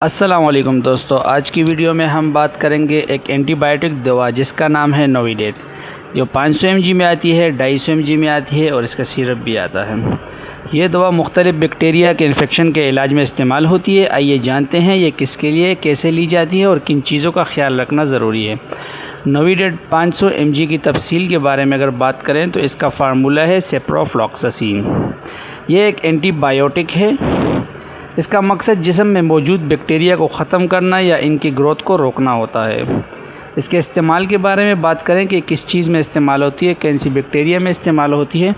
अस्सलाम वालेकुम दोस्तों, आज की वीडियो में हम बात करेंगे एक एंटीबायोटिक दवा जिसका नाम है नोविडेट, जो 500 mg में आती है, 250 mg में आती है और इसका सिरप भी आता है। ये दवा मुख्तलिफ़ बैक्टीरिया के इन्फेक्शन के इलाज में इस्तेमाल होती है। आइए जानते हैं ये किसके लिए, कैसे ली जाती है और किन चीज़ों का ख्याल रखना ज़रूरी है। नोविडेट 500 mg की तफसील के बारे में अगर बात करें तो इसका फार्मूला है सेप्रोफ्लॉक्सासिन। ये एक एंटीबायोटिक है। इसका मकसद जिस्म में मौजूद बैक्टीरिया को ख़त्म करना या इनकी ग्रोथ को रोकना होता है। इसके इस्तेमाल के बारे में बात करें कि किस चीज़ में इस्तेमाल होती है, कौन सी बैक्टीरिया में इस्तेमाल होती है,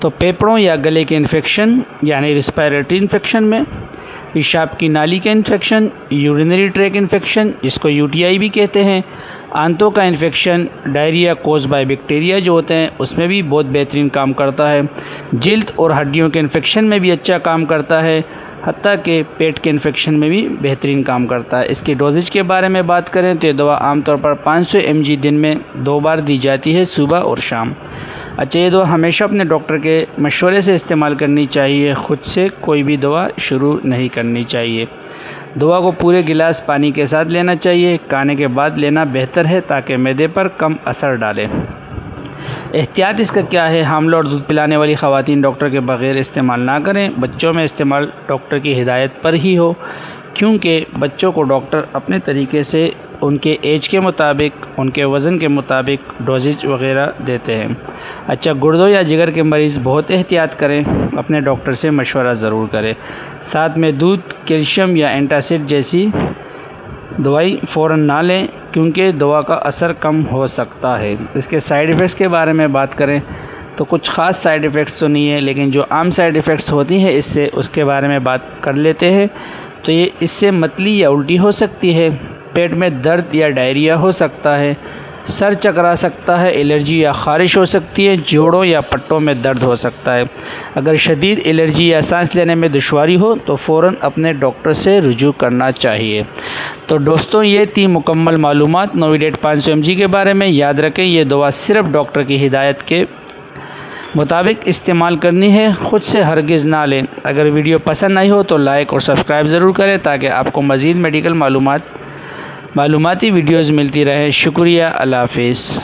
तो फेफड़ों या गले के इन्फेक्शन यानी रिस्पायरेटरी इन्फेक्शन में, पेशाब की नाली के इन्फेक्शन, यूरिनरी ट्रैक इन्फेक्शन जिसको UTI भी कहते हैं, आंतों का infection, diarrhoea cause by bacteria जो होते हैं उसमें भी बहुत बेहतरीन काम करता है। जिल्द और हड्डियों के इन्फेक्शन में भी अच्छा काम करता है, हत्ता के पेट के इन्फेक्शन में भी बेहतरीन काम करता है। इसकी डोजेज के बारे में बात करें तो ये दवा आमतौर पर 500 mg दिन में 2 बार दी जाती है, सुबह और शाम। अच्छा, ये दवा हमेशा अपने डॉक्टर के मशवरे से इस्तेमाल करनी चाहिए, ख़ुद से कोई भी दवा शुरू नहीं करनी चाहिए। दवा को पूरे गिलास पानी के साथ लेना चाहिए, खाने के बाद लेना बेहतर है ताकि मैदे पर कम असर डाले। एहतियात इसका क्या है, हामिला और दूध पिलाने वाली ख़वातीन डॉक्टर के बग़ैर इस्तेमाल ना करें। बच्चों में इस्तेमाल डॉक्टर की हिदायत पर ही हो, क्योंकि बच्चों को डॉक्टर अपने तरीके से उनके एज के मुताबिक, उनके वज़न के मुताबिक डोजेज वग़ैरह देते हैं। अच्छा, गुर्दों या जिगर के मरीज़ बहुत एहतियात करें, अपने डॉक्टर से मशवरा ज़रूर करें। साथ में दूध, कैल्शियम या एंटासिड जैसी दवाई फ़ौरन ना लें, क्योंकि दवा का असर कम हो सकता है। इसके साइड इफ़ेक्ट्स के बारे में बात करें तो कुछ ख़ास साइड इफ़ेक्ट्स तो नहीं है, लेकिन जो आम साइड इफ़ेक्ट्स होती हैं इससे, उसके बारे में बात कर लेते हैं। तो ये इससे मतली या उल्टी हो सकती है, पेट में दर्द या डायरिया हो सकता है, सर चकरा सकता है, एलर्जी या ख़ारिश हो सकती है, जोड़ों या पट्टों में दर्द हो सकता है। अगर शदीद एलर्जी या सांस लेने में दुश्वारी हो तो फ़ौरन अपने डॉक्टर से रुजू करना चाहिए। तो दोस्तों, ये थी मुकम्मल मालूमात नोविडेट 500 mg के बारे में। याद रखें, ये दवा सिर्फ डॉक्टर की हिदायत के मुताबिक इस्तेमाल करनी है, ख़ुद से हरगिज़ ना लें। अगर वीडियो पसंद आई हो तो लाइक और सब्सक्राइब ज़रूर करें ताकि आपको मज़ीद मेडिकल मालूमाती वीडियोज़ मिलती रहे। शुक्रिया, अल्लाह हाफ़िज़।